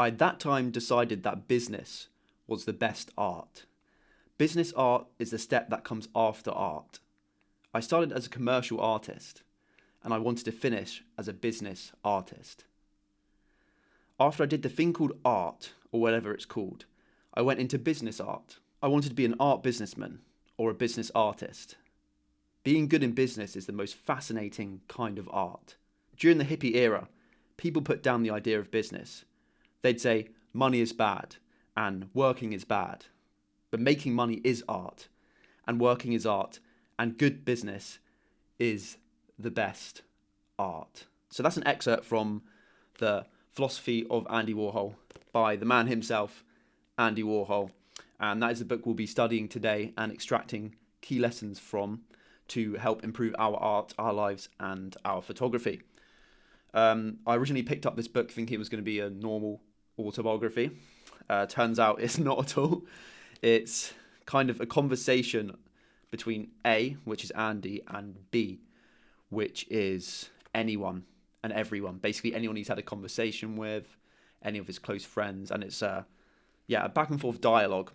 I at that time decided that business was the best art. Business art is the step that comes after art. I started as a commercial artist, and I wanted to finish as a business artist. After I did the thing called art, or whatever it's called, I went into business art. I wanted to be an art businessman, or a business artist. Being good in business is the most fascinating kind of art. During the hippie era, people put down the idea of business. They'd say money is bad and working is bad. But making money is art, and working is art, and good business is the best art. So that's an excerpt from the Philosophy of Andy Warhol by the man himself, Andy Warhol. And that is the book we'll be studying today and extracting key lessons from to help improve our art, our lives, and our photography. I originally picked up this book thinking it was going to be a normal autobiography. Turns out it's not at all. It's kind of a conversation between A, which is Andy, and B, which is anyone and everyone. Basically anyone he's had a conversation with, any of his close friends, and it's a back and forth dialogue.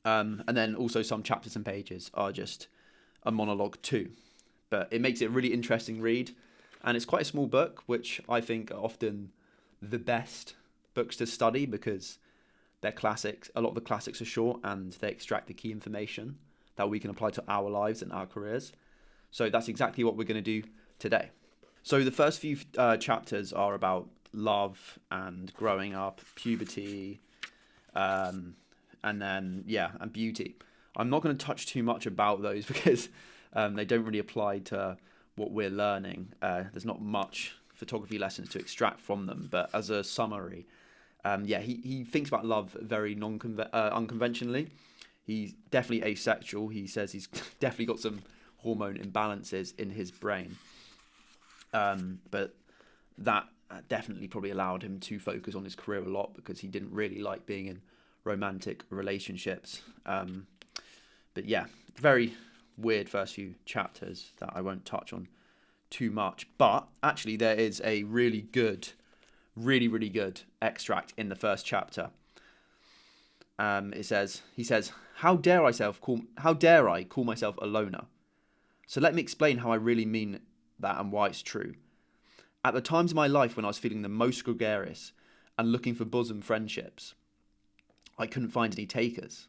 And then also some chapters and pages are just a monologue too. But it makes it a really interesting read, and it's quite a small book, which I think are often the best books to study because they're classics. A lot of the classics are short and they extract the key information that we can apply to our lives and our careers. So that's exactly what we're going to do today. So the first few chapters are about love and growing up, puberty, and beauty. I'm not going to touch too much about those because they don't really apply to what we're learning. There's not much photography lessons to extract from them, but as a summary, he thinks about love very unconventionally. He's definitely asexual. He says he's definitely got some hormone imbalances in his brain. But that definitely probably allowed him to focus on his career a lot because he didn't really like being in romantic relationships. But yeah, very weird first few chapters that I won't touch on too much. But actually there is a really good extract in the first chapter. He says, how dare I call myself a loner? So let me explain how I really mean that and why it's true. At the times in my life when I was feeling the most gregarious and looking for bosom friendships, I couldn't find any takers.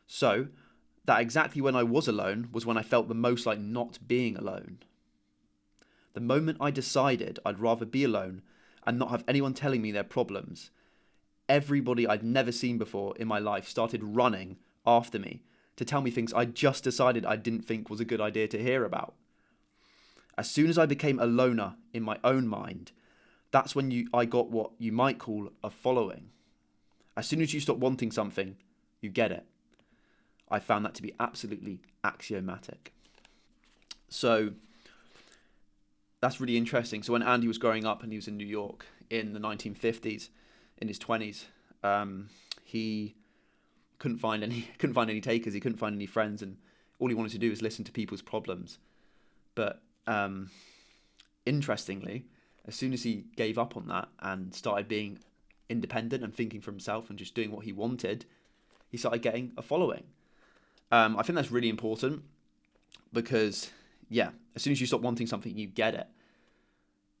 So that exactly when I was alone was when I felt the most like not being alone. The moment I decided I'd rather be alone and not have anyone telling me their problems, everybody I'd never seen before in my life started running after me to tell me things I just decided I didn't think was a good idea to hear about. As soon as I became a loner in my own mind, that's when I got what you might call a following. As soon as you stop wanting something, you get it. I found that to be absolutely axiomatic. So that's really interesting. So when Andy was growing up and he was in New York in the 1950s, in his 20s, he couldn't find any takers. He couldn't find any friends, and all he wanted to do was listen to people's problems. But interestingly, as soon as he gave up on that and started being independent and thinking for himself and just doing what he wanted, he started getting a following. I think that's really important because, as soon as you stop wanting something, you get it.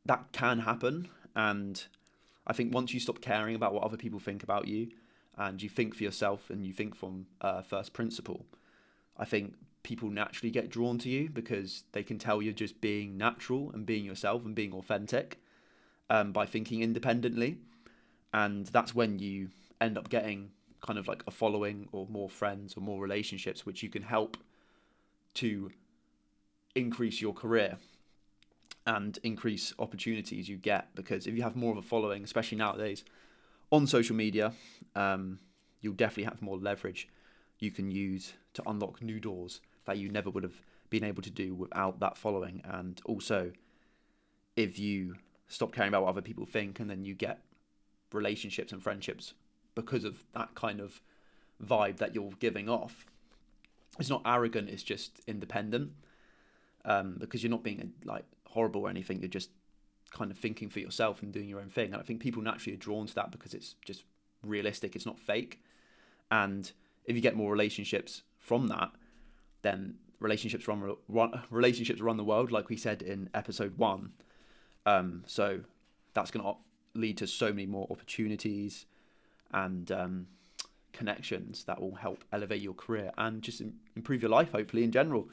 That can happen, and I think once you stop caring about what other people think about you and you think for yourself and you think from first principle, I think people naturally get drawn to you because they can tell you're just being natural and being yourself and being authentic by thinking independently. And that's when you end up getting kind of like a following or more friends or more relationships, which you can help to increase your career and increase opportunities you get. Because if you have more of a following, especially nowadays on social media, you'll definitely have more leverage you can use to unlock new doors that you never would have been able to do without that following. And also, if you stop caring about what other people think and then you get relationships and friendships because of that kind of vibe that you're giving off, it's not arrogant, it's just independent, because you're not being like horrible or anything, you're just kind of thinking for yourself and doing your own thing. And I think people naturally are drawn to that because it's just realistic, it's not fake. And if you get more relationships from that, then relationships run the world, like we said in episode 1. So that's going to lead to so many more opportunities and connections that will help elevate your career and just improve your life, hopefully, in general.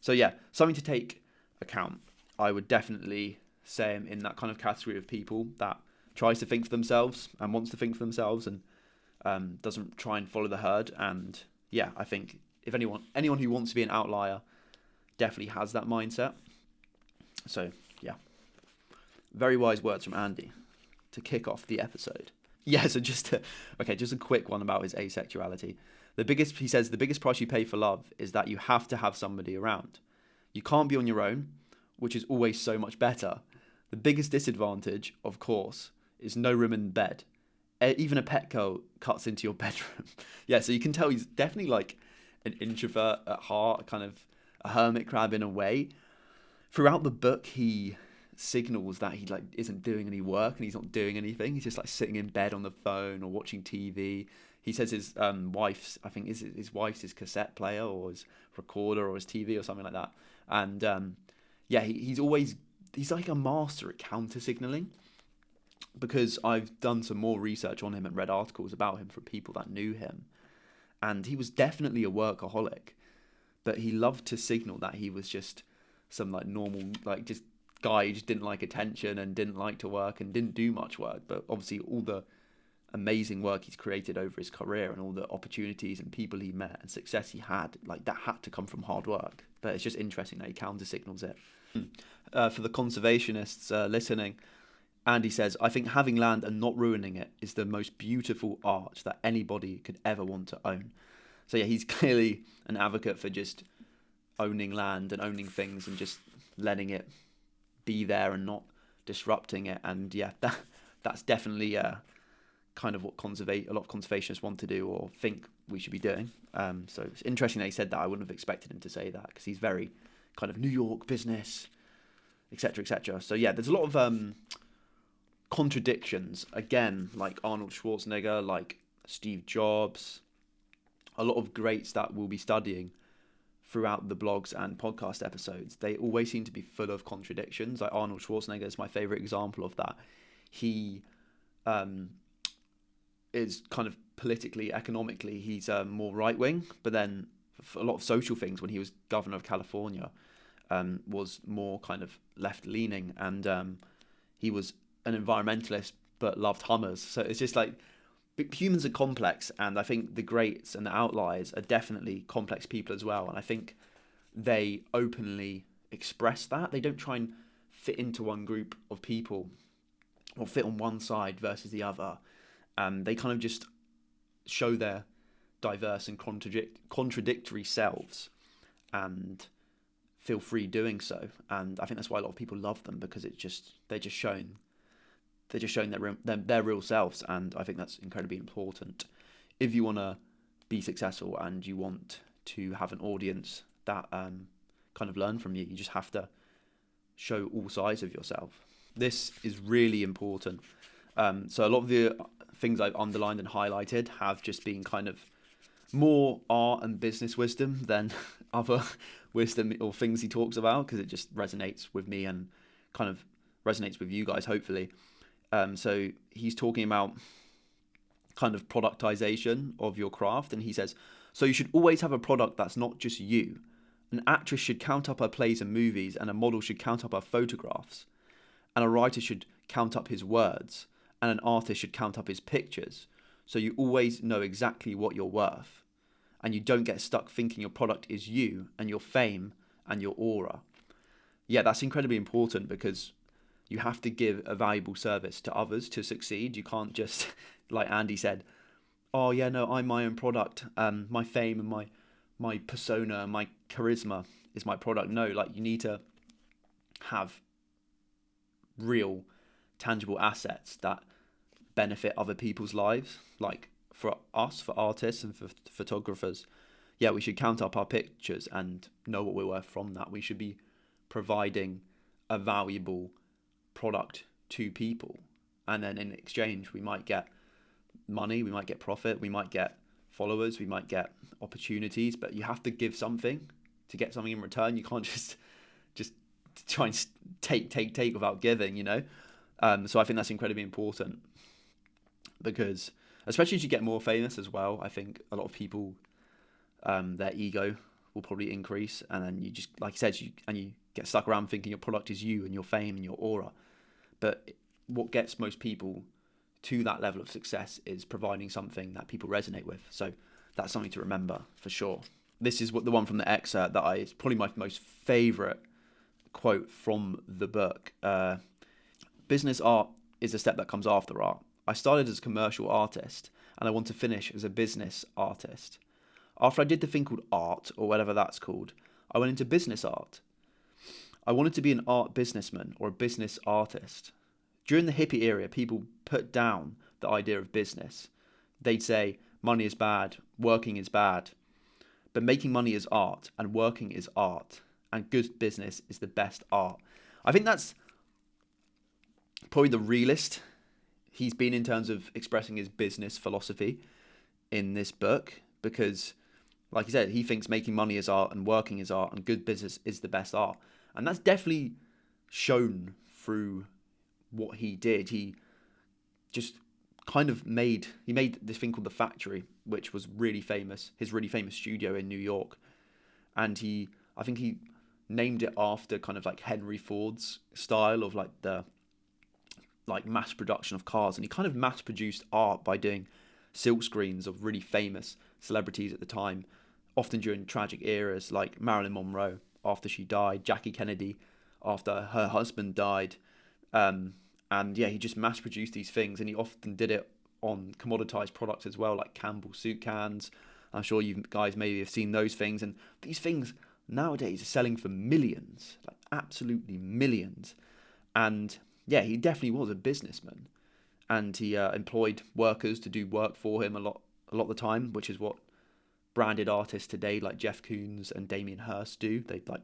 So yeah, something to take account. I would definitely say I'm in that kind of category of people that tries to think for themselves and wants to think for themselves and doesn't try and follow the herd. And yeah, I think if anyone who wants to be an outlier definitely has that mindset. So yeah, very wise words from Andy to kick off the episode. Yeah, so just a quick one about his asexuality. He says the biggest price you pay for love is that you have to have somebody around. You can't be on your own, which is always so much better. The biggest disadvantage, of course, is no room in bed. Even a Petco cuts into your bedroom. Yeah, so you can tell he's definitely like an introvert at heart, kind of a hermit crab in a way. Throughout the book, he signals that he like isn't doing any work and he's not doing anything. He's just like sitting in bed on the phone or watching TV. He says his wife's, I think his wife's his cassette player or his recorder or his TV or something like that. And yeah, he's like a master at counter signaling, because I've done some more research on him and read articles about him from people that knew him, and he was definitely a workaholic, but he loved to signal that he was just some like normal, like just guy who just didn't like attention and didn't like to work and didn't do much work. But obviously all the amazing work he's created over his career and all the opportunities and people he met and success he had, like that had to come from hard work. But it's just interesting that he counter signals it. For the conservationists listening, Andy says, I think having land and not ruining it is the most beautiful art that anybody could ever want to own. So yeah, he's clearly an advocate for just owning land and owning things and just letting it be there and not disrupting it. And yeah, that's definitely kind of what a lot of conservationists want to do or think we should be doing. So it's interesting that he said that. I wouldn't have expected him to say that, because he's very kind of New York business, etc., etc. So yeah, there's a lot of contradictions, again, like Arnold Schwarzenegger, like Steve Jobs, a lot of greats that we'll be studying throughout the blogs and podcast episodes. They always seem to be full of contradictions. Like Arnold Schwarzenegger is my favorite example of that. He is kind of politically, economically, he's more right-wing, but then for a lot of social things, when he was governor of California, was more kind of left-leaning, and he was an environmentalist but loved Hummers. So it's just like, humans are complex, and I think the greats and the outliers are definitely complex people as well. And I think they openly express that. They don't try and fit into one group of people or fit on one side versus the other. They kind of just show their diverse and contradictory selves and feel free doing so. And I think that's why a lot of people love them, because they're just showing their real selves. And I think that's incredibly important if you want to be successful and you want to have an audience that kind of learn from you. You just have to show all sides of yourself. This is really important. So a lot of the things I've underlined and highlighted have just been kind of more art and business wisdom than other wisdom or things he talks about, because it just resonates with me and kind of resonates with you guys, hopefully. So he's talking about kind of productization of your craft, and he says, so you should always have a product that's not just you. An actress should count up her plays and movies, and a model should count up her photographs, and a writer should count up his words, and an artist should count up his pictures. So you always know exactly what you're worth, and you don't get stuck thinking your product is you and your fame and your aura. Yeah, that's incredibly important, because you have to give a valuable service to others to succeed. You can't just, like Andy said, oh yeah, no, I'm my own product. My fame and my persona and my charisma is my product. No, like you need to have real, tangible assets that benefit other people's lives. Like for us, for artists and for photographers, yeah, we should count up our pictures and know what we're worth from that. We should be providing a valuable product to people, and then in exchange we might get money, we might get profit, we might get followers, we might get opportunities, but you have to give something to get something in return. You can't just try and take without giving, you know. So I think that's incredibly important, because especially as you get more famous as well, I think a lot of people, their ego will probably increase, and then you just, like you said, you get stuck around thinking your product is you and your fame and your aura. But what gets most people to that level of success is providing something that people resonate with. So that's something to remember for sure. This is what the one from the excerpt that it's probably my most favorite quote from the book. Business art is a step that comes after art. I started as a commercial artist, and I want to finish as a business artist. After I did the thing called art, or whatever that's called, I went into business art. I wanted to be an art businessman or a business artist. During the hippie era, people put down the idea of business. They'd say, money is bad, working is bad. But making money is art, and working is art, and good business is the best art. I think that's probably the realist he's been in terms of expressing his business philosophy in this book, because, like he said, he thinks making money is art and working is art and good business is the best art. And that's definitely shown through what he did. He just kind of made this thing called The Factory, which was really famous, his really famous studio in New York. And I think he named it after kind of like Henry Ford's style of like the mass production of cars. And he kind of mass produced art by doing silk screens of really famous celebrities at the time, often during tragic eras, like Marilyn Monroe after she died, Jackie Kennedy after her husband died. And yeah, he just mass produced these things, and he often did it on commoditized products as well, like Campbell soup cans. I'm sure you guys maybe have seen those things, and these things nowadays are selling for millions, like absolutely millions. And yeah, he definitely was a businessman, and he employed workers to do work for him a lot of the time, which is what branded artists today like Jeff Koons and Damien Hirst do. They like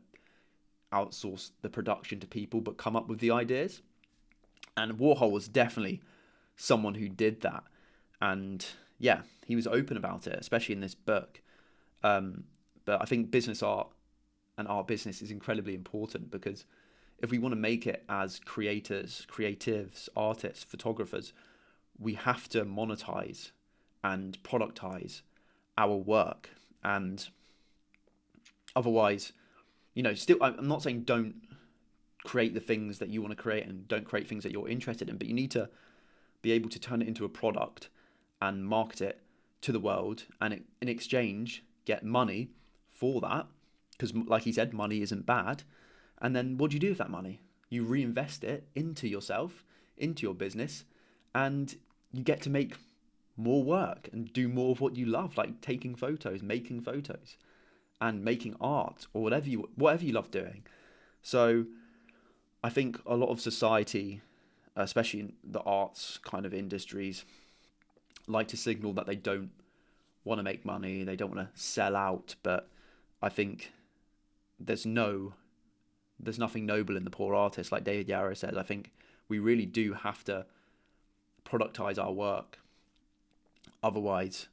outsource the production to people but come up with the ideas. And Warhol was definitely someone who did that. And yeah, he was open about it, especially in this book. But I think business art and art business is incredibly important, because if we want to make it as creators, creatives, artists, photographers, we have to monetize and productize our work. And otherwise, still, I'm not saying don't create the things that you want to create and don't create things that you're interested in, but you need to be able to turn it into a product and market it to the world, and in exchange get money for that, because like he said, money isn't bad. And then what do you do with that money? You reinvest it into yourself, into your business, and you get to make more work and do more of what you love, like taking photos, making photos, and making art, or whatever you love doing. So I think a lot of society, especially in the arts kind of industries, like to signal that they don't want to make money, they don't want to sell out. But I think there's nothing noble in the poor artist, like David Yarrow says. I think we really do have to productize our work. Otherwise,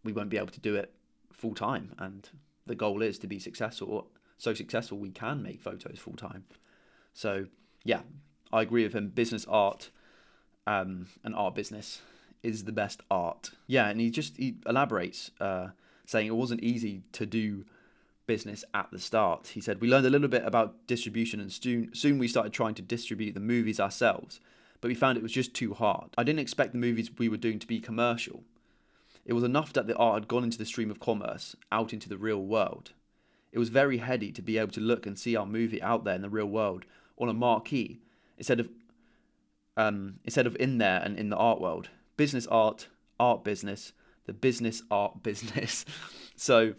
we won't be able to do it full time. And the goal is to be successful, so successful we can make photos full time. So yeah, I agree with him. Business art and art business is the best art. Yeah, and he elaborates, saying it wasn't easy to do business at the start. He said, we learned a little bit about distribution, and soon we started trying to distribute the movies ourselves, but we found it was just too hard. I didn't expect the movies we were doing to be commercial. It was enough that the art had gone into the stream of commerce, out into the real world. It was very heady to be able to look and see our movie out there in the real world on a marquee, instead of in there and in the art world. Business art, art business, the business art business. So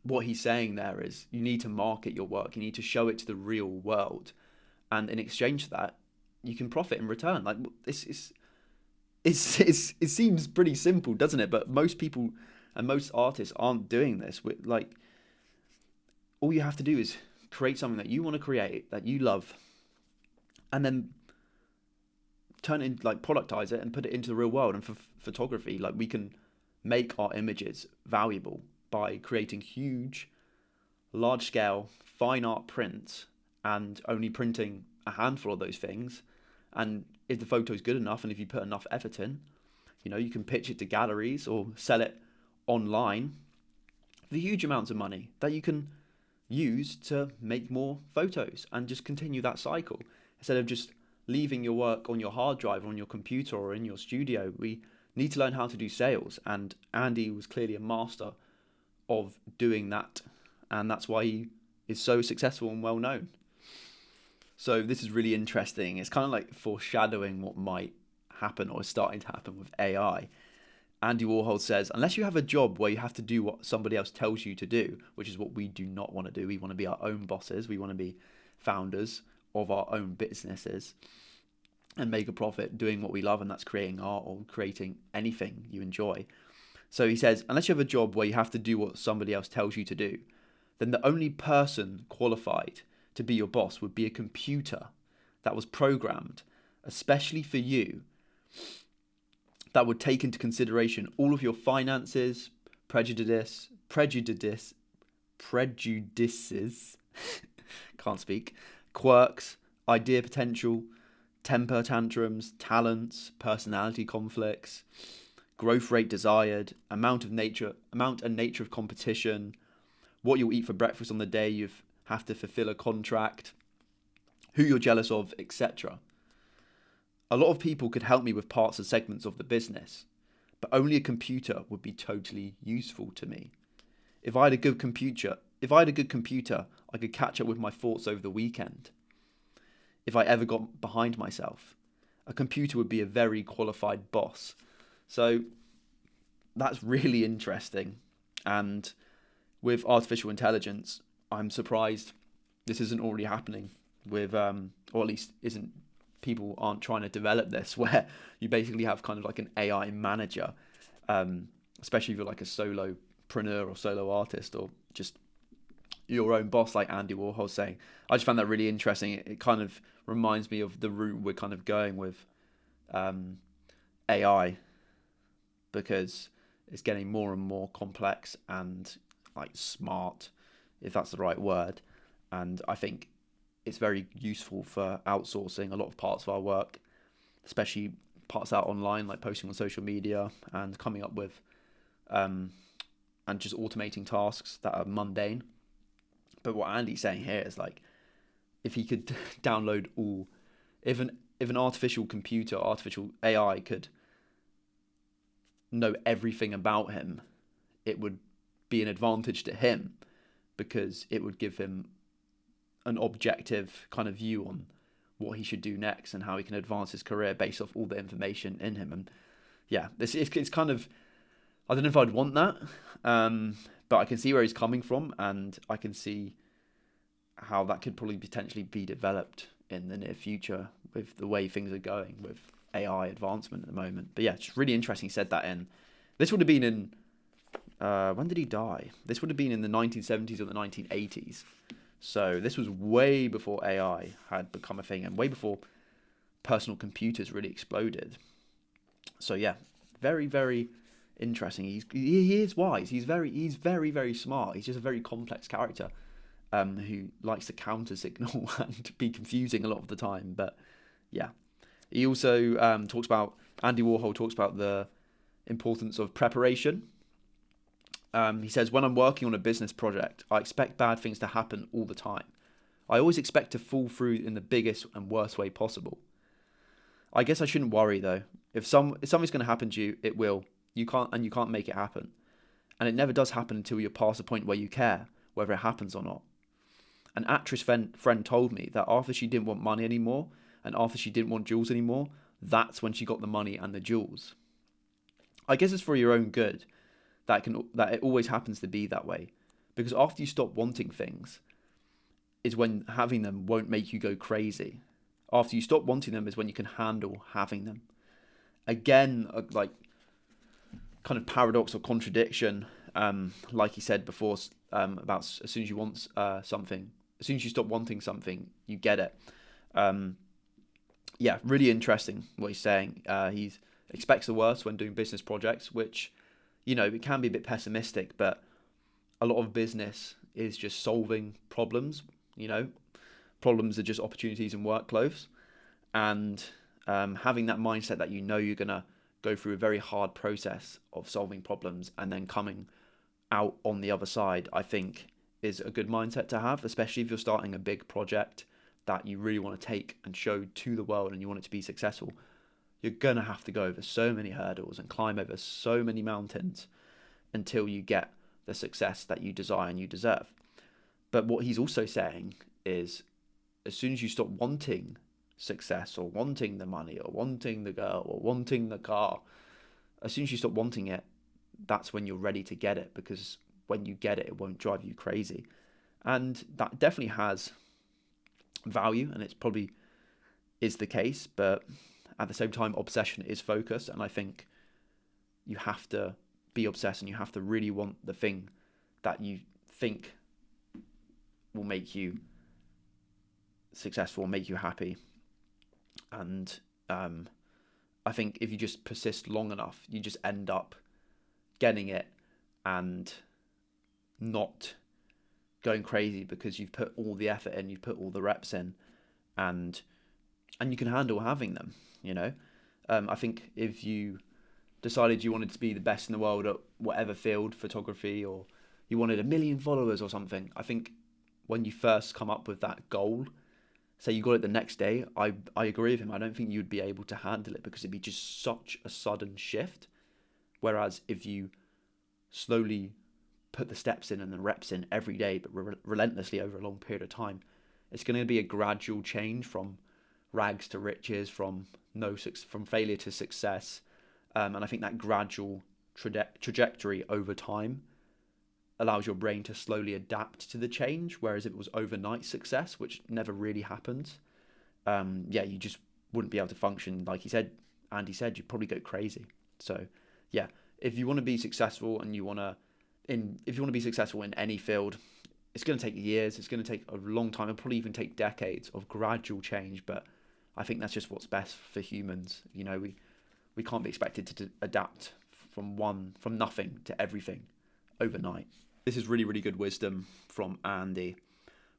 what he's saying there is you need to market your work, you need to show it to the real world, and in exchange for that, you can profit in return. Like, it seems pretty simple, doesn't it? But most people and most artists aren't doing this. Like, all you have to do is create something that you want to create, that you love, and then turn it, like productize it and put it into the real world. And for photography, like we can make our images valuable by creating huge, large scale, fine art prints and only printing a handful of those things. And if the photo is good enough and if you put enough effort in, you can pitch it to galleries or sell it online for huge amounts of money that you can use to make more photos and just continue that cycle. Instead of just leaving your work on your hard drive, on your computer, or in your studio, we need to learn how to do sales. And Andy was clearly a master of doing that. And that's why he is so successful and well known. So this is really interesting. It's kind of like foreshadowing what might happen or is starting to happen with AI. Andy Warhol says, unless you have a job where you have to do what somebody else tells you to do, which is what we do not want to do. We want to be our own bosses. We want to be founders of our own businesses and make a profit doing what we love, and that's creating art or creating anything you enjoy. So he says, unless you have a job where you have to do what somebody else tells you to do, then the only person qualified to be your boss would be a computer that was programmed especially for you, that would take into consideration all of your finances, prejudices, can't speak, quirks, idea potential, temper tantrums, talents, personality conflicts, growth rate desired, amount and nature of competition, what you'll eat for breakfast on the day you have to fulfill a contract, who you're jealous of, etc. A lot of people could help me with parts and segments of the business, but only a computer would be totally useful to me. If I had a good computer, I could catch up with my thoughts over the weekend. If I ever got behind myself, a computer would be a very qualified boss. So that's really interesting. And with artificial intelligence, I'm surprised this isn't already happening with, or at least people aren't trying to develop this, where you basically have kind of like an AI manager, especially if you're like a solopreneur or solo artist or just your own boss, like Andy Warhol saying. I just found that really interesting. It kind of reminds me of the route we're kind of going with AI, because it's getting more and more complex and like smart, if that's the right word. And I think it's very useful for outsourcing a lot of parts of our work, especially parts out online, like posting on social media and coming up with and just automating tasks that are mundane. But what Andy's saying here is like, if he could download all, if an artificial AI could know everything about him, it would be an advantage to him, because it would give him an objective kind of view on what he should do next and how he can advance his career based off all the information in him. And yeah, it's kind of, I don't know if I'd want that, but I can see where he's coming from, and I can see how that could probably potentially be developed in the near future with the way things are going with AI advancement at the moment. But yeah, it's really interesting he said that in. This would have been in, when did he die? This would have been in the 1970s or the 1980s. So this was way before AI had become a thing and way before personal computers really exploded. So yeah, very, very interesting. He is wise. He's very, very smart. He's just a very complex character who likes to counter signal and be confusing a lot of the time. But yeah, he also Andy Warhol talks about the importance of preparation. He says, when I'm working on a business project, I expect bad things to happen all the time. I always expect to fall through in the biggest and worst way possible. I guess I shouldn't worry though. If something's going to happen to you, it will. You can't make it happen. And it never does happen until you're past the point where you care whether it happens or not. An actress friend told me that after she didn't want money anymore and after she didn't want jewels anymore, that's when she got the money and the jewels. I guess it's for your own good that it always happens to be that way, because after you stop wanting things is when having them won't make you go crazy. After you stop wanting them is when you can handle having them. Again, like kind of paradox or contradiction, like he said before, about as soon as you want something, as soon as you stop wanting something, you get it. Yeah, really interesting what he's saying. He expects the worst when doing business projects, which, it can be a bit pessimistic, but a lot of business is just solving problems. You know, problems are just opportunities in workflows, and having that mindset that you're gonna go through a very hard process of solving problems and then coming out on the other side, I think is a good mindset to have, especially if you're starting a big project that you really want to take and show to the world and you want it to be successful. You're gonna have to go over so many hurdles and climb over so many mountains until you get the success that you desire and you deserve. But what he's also saying is, as soon as you stop wanting success or wanting the money or wanting the girl or wanting the car, as soon as you stop wanting it, that's when you're ready to get it, because when you get it, it won't drive you crazy. And that definitely has value, and it's probably is the case, but at the same time, obsession is focus, and I think you have to be obsessed and you have to really want the thing that you think will make you successful, make you happy. And I think if you just persist long enough, you just end up getting it and not going crazy because you've put all the effort in, you've put all the reps in, and you can handle having them. I think if you decided you wanted to be the best in the world at whatever field, photography, or you wanted 1 million followers or something, I think when you first come up with that goal, say you got it the next day, I agree with him. I don't think you'd be able to handle it because it'd be just such a sudden shift. Whereas if you slowly put the steps in and the reps in every day, but relentlessly over a long period of time, it's going to be a gradual change from rags to riches, from failure to success. And I think that gradual trajectory over time allows your brain to slowly adapt to the change. Whereas if it was overnight success, which never really happens, you just wouldn't be able to function. Like Andy said, you'd probably go crazy. So yeah, if you want to be successful and if you want to be successful in any field, it's going to take years. It's going to take a long time. It'll probably even take decades of gradual change. But I think that's just what's best for humans. We can't be expected to adapt from nothing to everything overnight. This is really, really good wisdom from Andy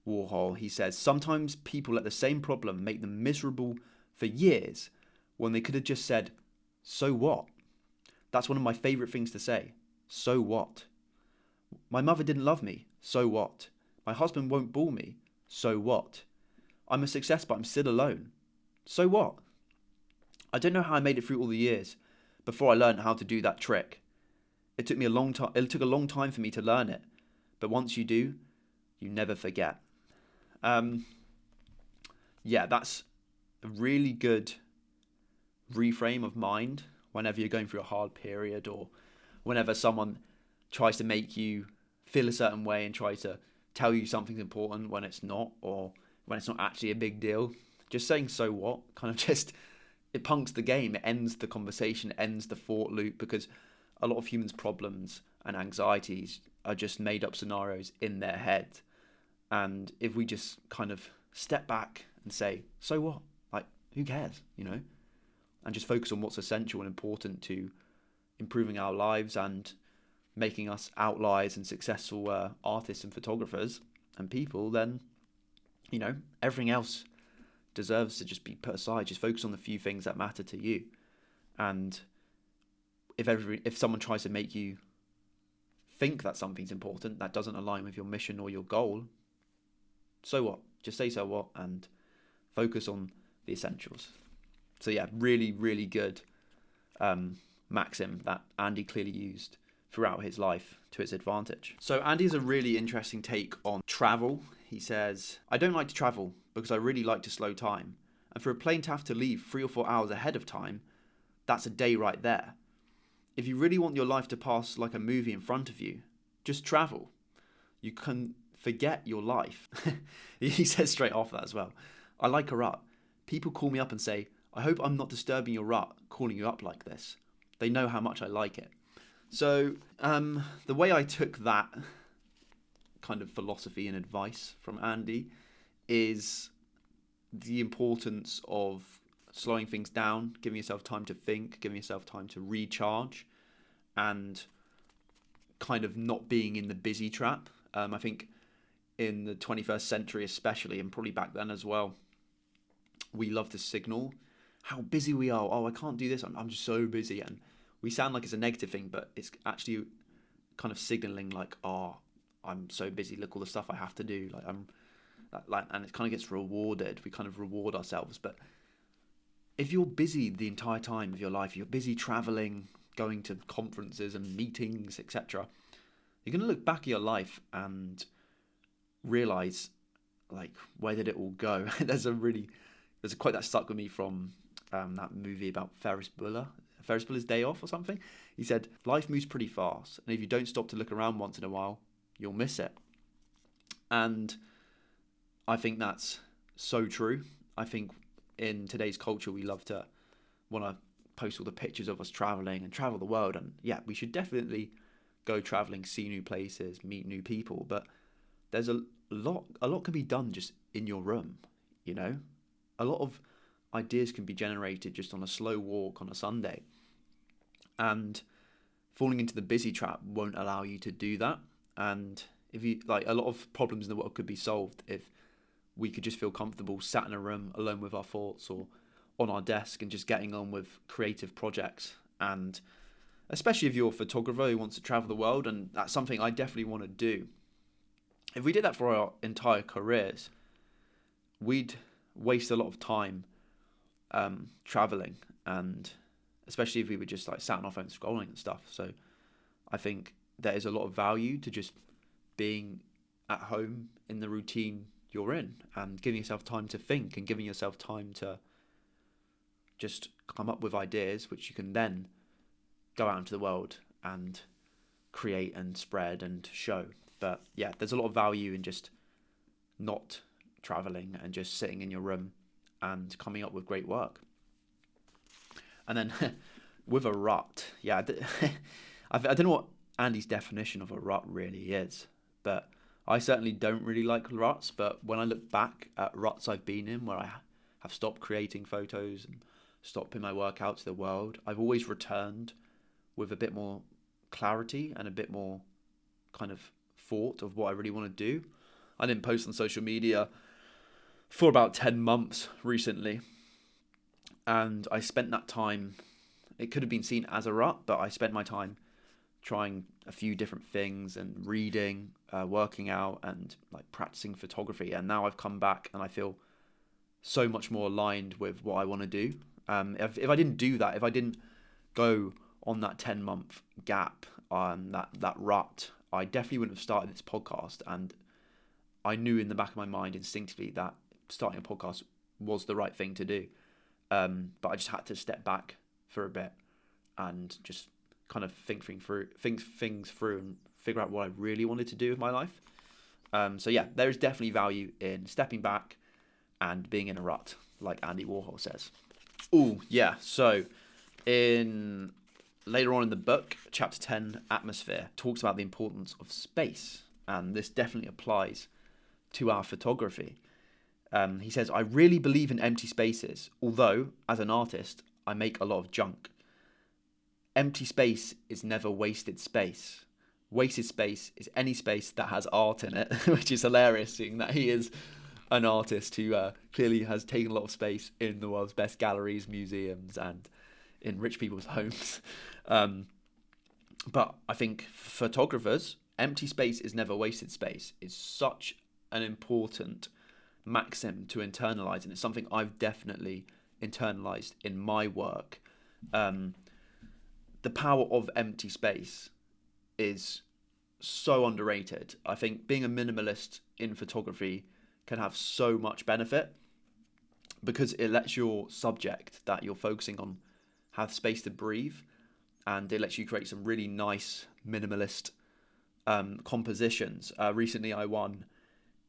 Warhol. He says, sometimes people let the same problem make them miserable for years when they could have just said, so what? That's one of my favourite things to say. So what? My mother didn't love me. So what? My husband won't ball me. So what? I'm a success, but I'm still alone. So what? I don't know how I made it through all the years before I learned how to do that trick. It took a long time for me to learn it, but once you do, you never forget. That's a really good reframe of mind whenever you're going through a hard period, or whenever someone tries to make you feel a certain way and try to tell you something's important when it's not, or when it's not actually a big deal. Just saying so what kind of it punks the game. It ends the conversation, it ends the thought loop, because a lot of humans' problems and anxieties are just made up scenarios in their head. And if we just kind of step back and say, so what? Like, who cares, And just focus on what's essential and important to improving our lives and making us outliers and successful artists and photographers and people, then, everything else deserves to just be put aside. Just focus on the few things that matter to you. And if someone tries to make you think that something's important that doesn't align with your mission or your goal, so what? Just say so what and focus on the essentials. So yeah, really, really good maxim that Andy clearly used throughout his life to his advantage. So Andy has a really interesting take on travel. He says, I don't like to travel because I really like to slow time. And for a plane to have to leave 3 or 4 hours ahead of time, that's a day right there. If you really want your life to pass like a movie in front of you, just travel. You can forget your life. He says straight off that as well. I like a rut. People call me up and say, I hope I'm not disturbing your rut calling you up like this. They know how much I like it. So the way I took that kind of philosophy and advice from Andy is the importance of slowing things down, giving yourself time to think, giving yourself time to recharge, and kind of not being in the busy trap. I think in the 21st century especially, and probably back then as well, we love to signal how busy we are. Oh, I can't do this, I'm just so busy. And we sound like it's a negative thing, but it's actually kind of signaling like, oh, I'm so busy, look all the stuff I have to do. And it kind of gets rewarded. We kind of reward ourselves. But if you're busy the entire time of your life, you're busy traveling, going to conferences and meetings, etc., you're going to look back at your life and realize, like, where did it all go? There's a quote that stuck with me from that movie about Ferris Bueller's Day Off or something. He said, life moves pretty fast, and if you don't stop to look around once in a while, you'll miss it. And I think that's so true. I think in today's culture, we love to want to post all the pictures of us traveling and travel the world. And yeah, we should definitely go traveling, see new places, meet new people. But there's a lot can be done just in your room, you know? A lot of ideas can be generated just on a slow walk on a Sunday. And falling into the busy trap won't allow you to do that. And if you a lot of problems in the world could be solved if we could just feel comfortable sat in a room alone with our thoughts or on our desk and just getting on with creative projects. And especially if you're a photographer who wants to travel the world, and that's something I definitely want to do. If we did that for our entire careers, we'd waste a lot of time traveling, and especially if we were just sat on our phone scrolling and stuff. So I think there is a lot of value to just being at home in the routine you're in and giving yourself time to think and giving yourself time to just come up with ideas which you can then go out into the world and create and spread and show. But yeah, there's a lot of value in just not traveling and just sitting in your room and coming up with great work. And then with a rut, yeah, I don't know what Andy's definition of a rut really is, but I certainly don't really like ruts. But when I look back at ruts I've been in where I have stopped creating photos and stopped putting my work out to the world, I've always returned with a bit more clarity and a bit more kind of thought of what I really want to do. I didn't post on social media for about 10 months recently, and I spent that time, it could have been seen as a rut, but I spent my time trying a few different things and reading, working out, and practicing photography. And now I've come back and I feel so much more aligned with what I want to do. If I didn't do that, if I didn't go on that 10-month gap, that rut, I definitely wouldn't have started this podcast. And I knew in the back of my mind instinctively that starting a podcast was the right thing to do. But I just had to step back for a bit and just kind of think things through and figure out what I really wanted to do with my life. So yeah, there is definitely value in stepping back and being in a rut, like Andy Warhol says. Oh yeah, so later on in the book, chapter 10, Atmosphere, talks about the importance of space, and this definitely applies to our photography. He says, I really believe in empty spaces, although, as an artist, I make a lot of junk. Empty space is never wasted space. Wasted space is any space that has art in it, which is hilarious, seeing that he is an artist who clearly has taken a lot of space in the world's best galleries, museums, and in rich people's homes. But I think for photographers, empty space is never wasted space. It's such an important maxim to internalize, and it's something I've definitely internalized in my work. The power of empty space is so underrated. I think being a minimalist in photography can have so much benefit because it lets your subject that you're focusing on have space to breathe, and it lets you create some really nice minimalist compositions. Recently I won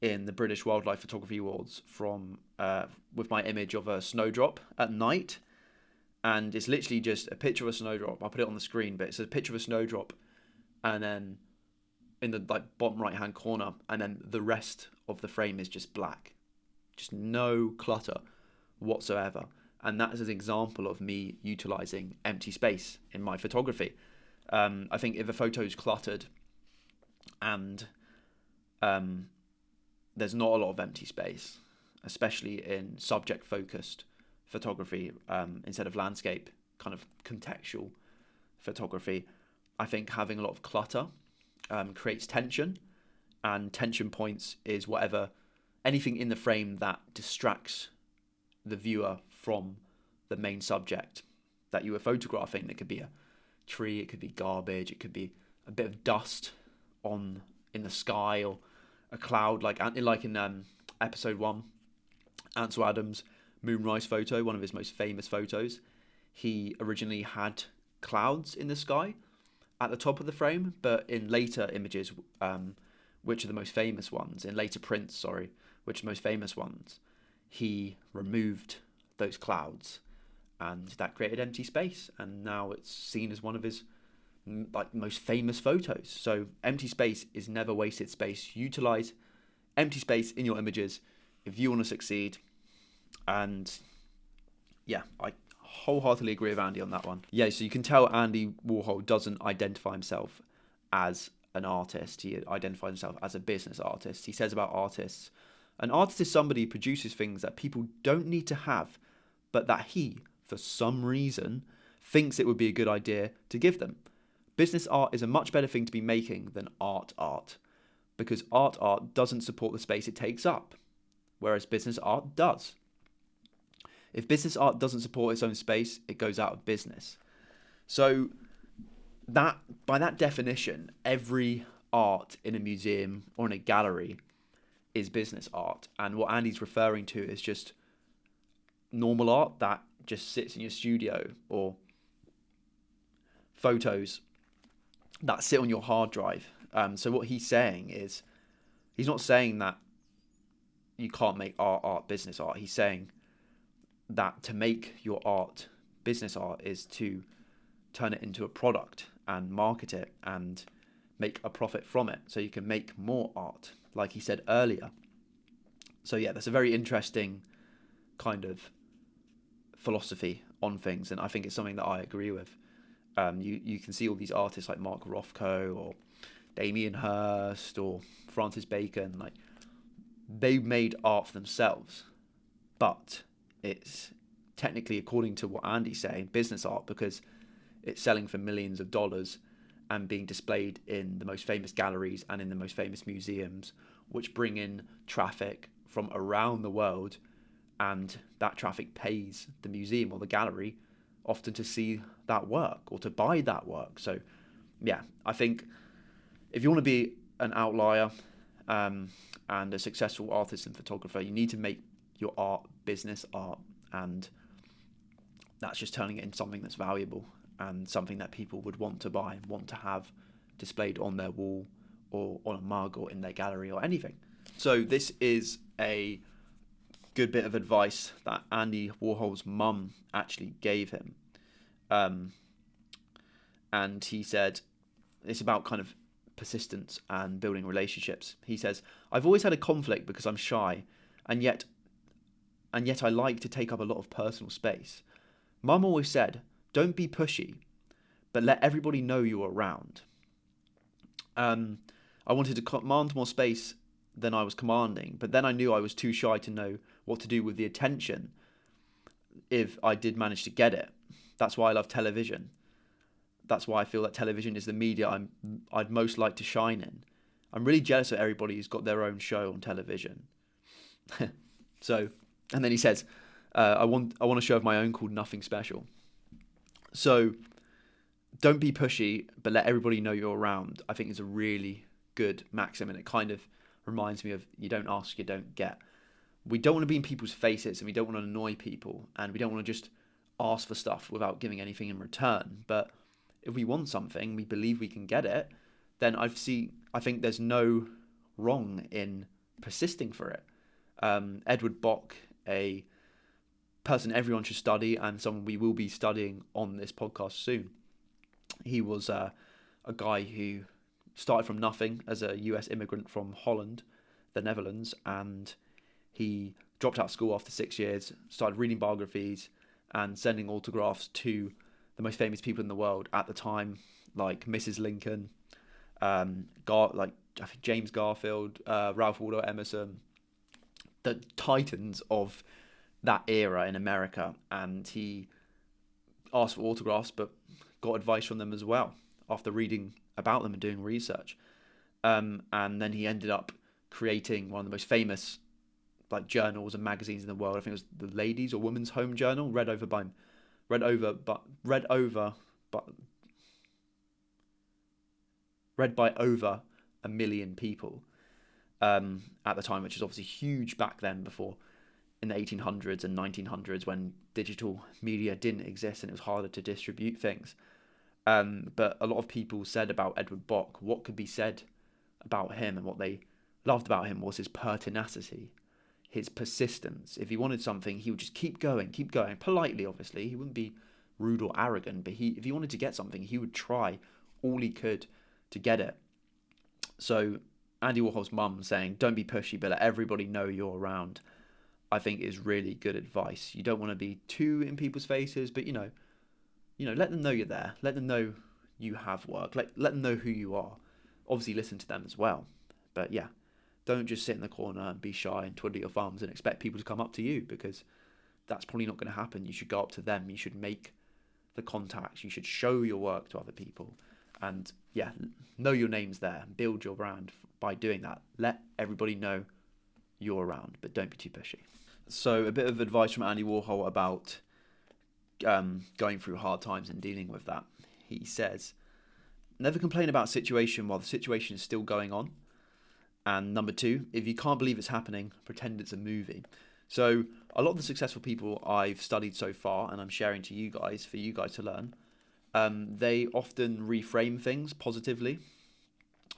in the British Wildlife Photography Awards with my image of a snowdrop at night, and it's literally just a picture of a snowdrop. I'll put it on the screen, but it's a picture of a snowdrop, and then in the bottom right hand corner, and then the rest of the frame is just black, just no clutter whatsoever. And that is an example of me utilizing empty space in my photography. I think if a photo is cluttered and there's not a lot of empty space, especially in subject-focused photography, instead of landscape, kind of contextual photography, I think having a lot of clutter creates tension, and tension points is anything in the frame that distracts the viewer from the main subject that you were photographing. It could be a tree, it could be garbage, it could be a bit of dust in the sky, or a cloud, like in episode 1, Ansel Adams' moonrise photo, one of his most famous photos. He originally had clouds in the sky at the top of the frame, but in later images, which are the most famous ones, in later prints, which are the most famous ones, he removed those clouds, and that created empty space, and now it's seen as one of his most famous photos. So empty space is never wasted space. Utilize empty space in your images if you want to succeed. And yeah, I wholeheartedly agree with Andy on that one. Yeah, so you can tell Andy Warhol doesn't identify himself as an artist. He identifies himself as a business artist. He says about artists, an artist is somebody who produces things that people don't need to have, but that he, for some reason, thinks it would be a good idea to give them. Business art is a much better thing to be making than art, because art doesn't support the space it takes up, whereas business art does. If business art doesn't support its own space, it goes out of business. So that, by that definition, every art in a museum or in a gallery is business art. And what Andy's referring to is just normal art that just sits in your studio, or photos that sit on your hard drive. So what he's saying is, he's not saying that you can't make art business art. He's saying that to make your art business art is to turn it into a product and market it and make a profit from it, so you can make more art, like he said earlier. So yeah, that's a very interesting kind of philosophy on things, and I think it's something that I agree with. You can see all these artists like Mark Rothko or Damien Hirst or Francis Bacon, like they made art for themselves, but it's technically, according to what Andy's saying, business art, because it's selling for millions of dollars and being displayed in the most famous galleries and in the most famous museums, which bring in traffic from around the world, and that traffic pays the museum or the gallery often to see that work or to buy that work. So yeah, I think if you want to be an outlier and a successful artist and photographer, you need to make your art business art, and that's just turning it into something that's valuable and something that people would want to buy and want to have displayed on their wall or on a mug or in their gallery or anything. So this is a good bit of advice that Andy Warhol's mum actually gave him. And he said, it's about kind of persistence and building relationships. He says, I've always had a conflict because I'm shy, and yet I like to take up a lot of personal space. Mum always said, don't be pushy, but let everybody know you're around. I wanted to command more space than I was commanding, but then I knew I was too shy to know what to do with the attention if I did manage to get it. That's why I love television. That's why I feel that television is the media I'd most like to shine in. I'm really jealous of everybody who's got their own show on television. So, and then he says, I want a show of my own called Nothing Special. So, don't be pushy, but let everybody know you're around, I think is a really good maxim, and it kind of reminds me of you don't ask, you don't get. We don't want to be in people's faces, and we don't want to annoy people, and we don't want to just ask for stuff without giving anything in return. But if we want something, we believe we can get it, then I think there's no wrong in persisting for it. Edward Bok, a person everyone should study and someone we will be studying on this podcast soon. He was a guy who started from nothing as a US immigrant from Holland, the Netherlands, and he dropped out of school after 6 years, started reading biographies, and sending autographs to the most famous people in the world at the time, like Mrs. Lincoln, like I think James Garfield, Ralph Waldo Emerson, the titans of that era in America. And he asked for autographs, but got advice from them as well after reading about them and doing research. And then he ended up creating one of the most famous like journals and magazines in the world. I think it was the Ladies or Women's Home Journal, read by over a million people at the time, which is obviously huge back then, before in the 1800s and 1900s when digital media didn't exist and it was harder to distribute things. But a lot of people said about Edward Bok, what could be said about him, and what they loved about him was his pertinacity, his persistence. If he wanted something, he would just keep going, politely, obviously. He wouldn't be rude or arrogant, but if he wanted to get something, he would try all he could to get it. So Andy Warhol's mum saying, don't be pushy, but let everybody know you're around, I think is really good advice. You don't want to be too in people's faces, but let them know you're there. Let them know you have work. Let them know who you are. Obviously listen to them as well. But yeah, don't just sit in the corner and be shy and twiddle your thumbs and expect people to come up to you, because that's probably not going to happen. You should go up to them. You should make the contacts. You should show your work to other people. And yeah, know your name's there. Build your brand by doing that. Let everybody know you're around, but don't be too pushy. So a bit of advice from Andy Warhol about going through hard times and dealing with that. He says, never complain about a situation while the situation is still going on. And number 2, if you can't believe it's happening, pretend it's a movie. So a lot of the successful people I've studied so far, and I'm sharing to you guys for you guys to learn, they often reframe things positively.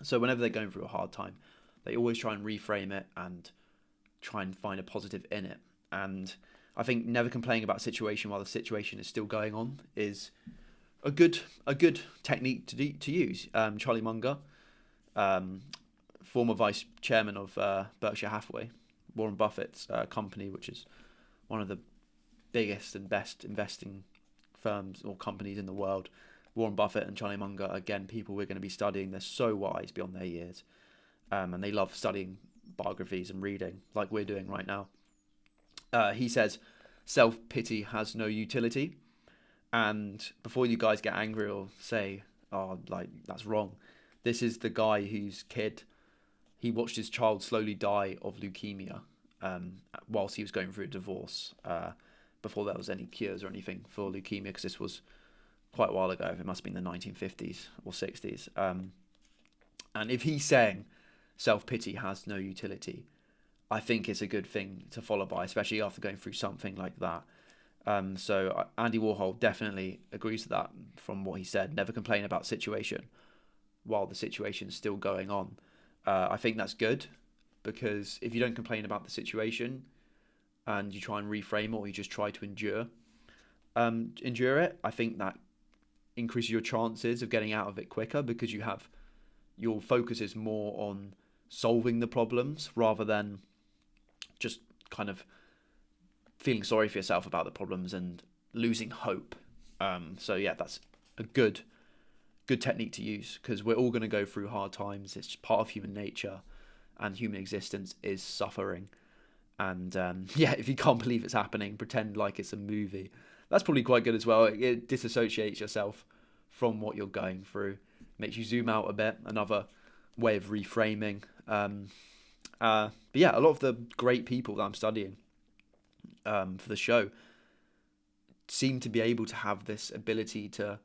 So whenever they're going through a hard time, they always try and reframe it and try and find a positive in it. And I think never complaining about a situation while the situation is still going on is a good technique to use. Charlie Munger, former vice chairman of Berkshire Hathaway, Warren Buffett's company, which is one of the biggest and best investing firms or companies in the world. Warren Buffett and Charlie Munger, again, people we're going to be studying. They're so wise beyond their years, and they love studying biographies and reading like we're doing right now. He says, self-pity has no utility. And before you guys get angry or say, oh, like, that's wrong, this is the guy whose kid, he watched his child slowly die of leukemia whilst he was going through a divorce, before there was any cures or anything for leukemia, because this was quite a while ago. It must have been the 1950s or 60s. And if he's saying self-pity has no utility, I think it's a good thing to follow by, especially after going through something like that. So Andy Warhol definitely agrees with that from what he said. Never complain about situation while the situation's still going on. I think that's good, because if you don't complain about the situation and you try and reframe it, or you just try to endure it, I think that increases your chances of getting out of it quicker, because your focus is more on solving the problems rather than just kind of feeling sorry for yourself about the problems and losing hope. So yeah, that's a good technique to use, because we're all going to go through hard times. It's part of human nature, and human existence is suffering. And yeah, if you can't believe it's happening, pretend like it's a movie. That's probably quite good as well. It disassociates yourself from what you're going through, makes you zoom out a bit. Another way of reframing. But yeah, a lot of the great people that I'm studying for the show seem to be able to have this ability to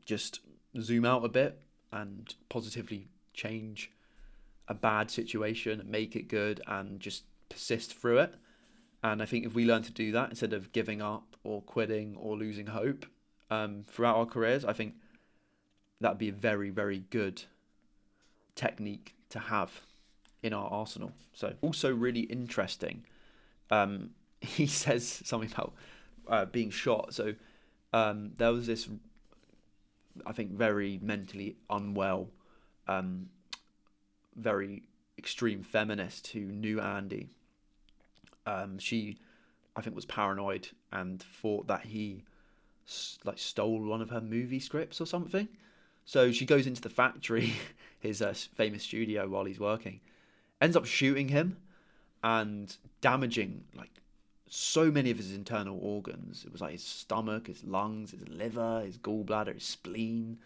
just zoom out a bit and positively change a bad situation, make it good, and just persist through it. And I think if we learn to do that instead of giving up or quitting or losing hope throughout our careers, I think that'd be a very, very good technique to have in our arsenal. So also really interesting. He says something about being shot. So there was this, I think, very mentally unwell, very extreme feminist who knew Andy. She I think, was paranoid and thought that he like stole one of her movie scripts or something. So she goes into the factory, his famous studio, while he's working, ends up shooting him and damaging like so many of his internal organs. It was like his stomach, his lungs, his liver, his gallbladder, his spleen.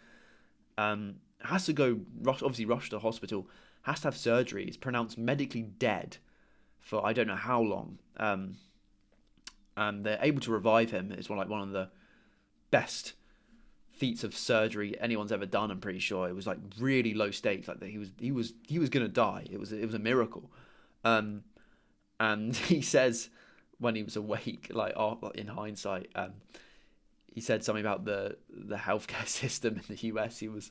Has to go obviously rushed to the hospital. Has to have surgery. Is pronounced medically dead for I don't know how long. And they're able to revive him. It's one of the best feats of surgery anyone's ever done. I'm pretty sure it was like really low stakes. Like that he was gonna die. It was a miracle. And he says when he was awake, like in hindsight, he said something about the healthcare system in the US. He was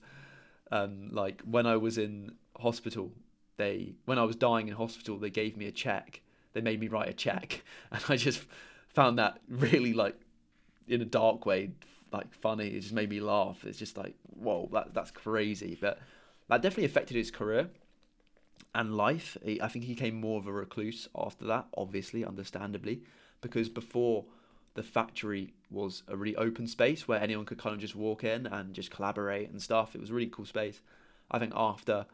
like, when I was in hospital, when I was dying in hospital, they gave me a check. They made me write a check, and I just found that really, like, in a dark way, like, funny. It just made me laugh. It's just like, whoa, that's crazy. But that definitely affected his career and life. I think he became more of a recluse after that, obviously, understandably, because before, the factory was a really open space where anyone could kind of just walk in and just collaborate and stuff. It was a really cool space. I think after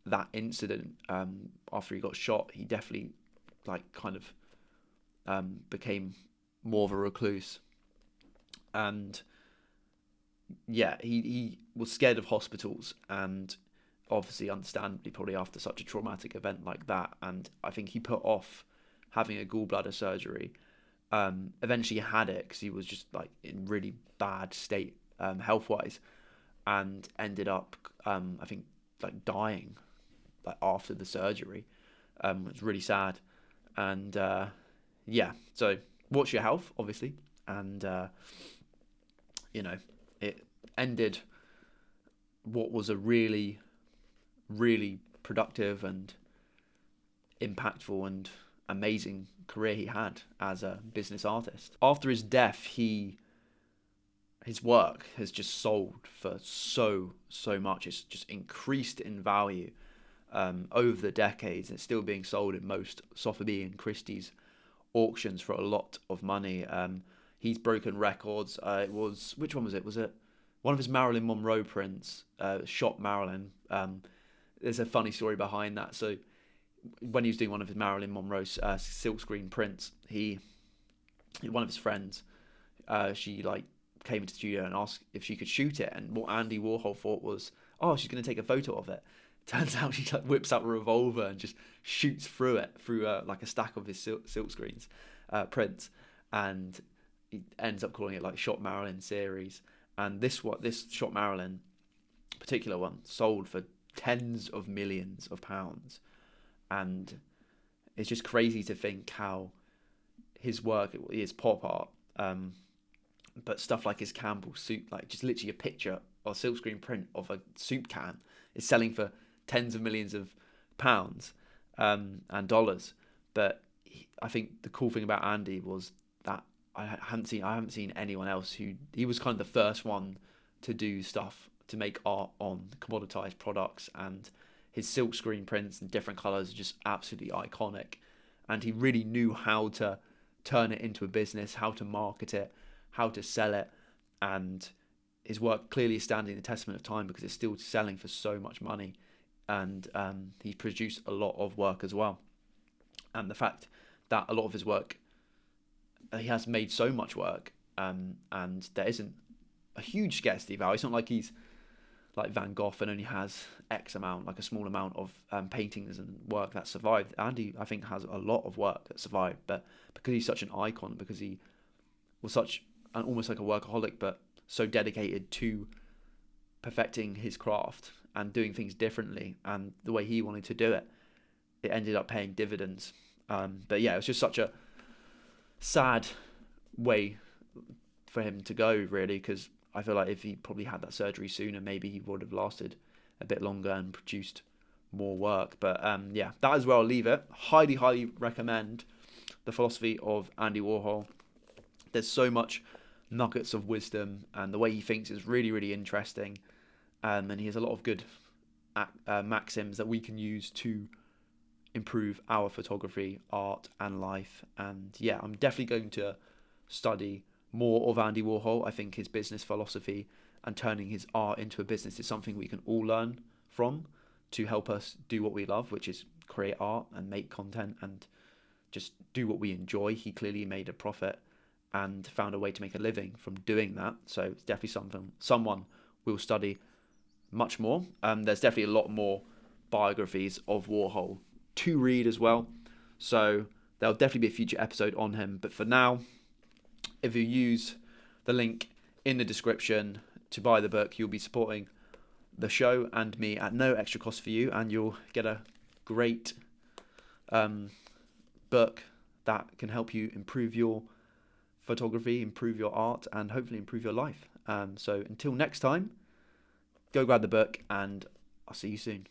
that incident, after he got shot, he definitely like kind of became more of a recluse. And yeah, he was scared of hospitals, and obviously understandably probably after such a traumatic event like that. And I think he put off having a gallbladder surgery. Eventually had it because he was just like in really bad state health wise, and ended up I think like dying like after the surgery. It was really sad. And yeah, so watch your health, obviously. And it ended what was a really, really productive and impactful and amazing career he had as a business artist. After his death, his work has just sold for so much. It's just increased in value over the decades. It's still being sold in most Sotheby's and Christie's auctions for a lot of money. He's broken records. Which one was it? Was it one of his Marilyn Monroe prints? Shot Marilyn. There's a funny story behind that. So when he was doing one of his Marilyn Monroe silkscreen prints, one of his friends, she like came into the studio and asked if she could shoot it. And what Andy Warhol thought was, oh, she's going to take a photo of it. Turns out she like whips out a revolver and just shoots through like a stack of his silkscreens prints, and he ends up calling it like Shot Marilyn series. And this Shot Marilyn particular one sold for tens of millions of pounds. And it's just crazy to think how his work is pop art, but stuff like his Campbell soup, like just literally a picture or silkscreen print of a soup can, is selling for tens of millions of pounds and dollars. But I think the cool thing about Andy was that I haven't seen anyone else he was kind of the first one to do stuff to make art on commoditized products, and his silkscreen prints in different colours are just absolutely iconic. And he really knew how to turn it into a business, how to market it, how to sell it. And his work clearly is standing the testament of time because it's still selling for so much money. And he produced a lot of work as well. And the fact that a lot of his work, he has made so much work, and there isn't a huge scarcity value. It's not like he's like Van Gogh and only has X amount, like a small amount of paintings and work that survived. Andy, I think, has a lot of work that survived, but because he's such an icon, because he was almost like a workaholic, but so dedicated to perfecting his craft and doing things differently and the way he wanted to do it, it ended up paying dividends. But yeah, it was just such a sad way for him to go, really, because I feel like if he probably had that surgery sooner, maybe he would have lasted a bit longer and produced more work. But yeah, that is where I'll leave it. Highly recommend The Philosophy of Andy Warhol. There's so much nuggets of wisdom, and the way he thinks is really interesting. And he has a lot of good maxims that we can use to improve our photography, art, and life. And yeah, I'm definitely going to study more of Andy Warhol. I think his business philosophy and turning his art into a business is something we can all learn from to help us do what we love, which is create art and make content and just do what we enjoy. He clearly made a profit and found a way to make a living from doing that. So it's definitely someone we'll study much more. There's definitely a lot more biographies of Warhol to read as well. So there'll definitely be a future episode on him. But for now, if you use the link in the description to buy the book, you'll be supporting the show and me at no extra cost for you, and you'll get a great book that can help you improve your photography, improve your art, and hopefully improve your life. So until next time, go grab the book, and I'll see you soon.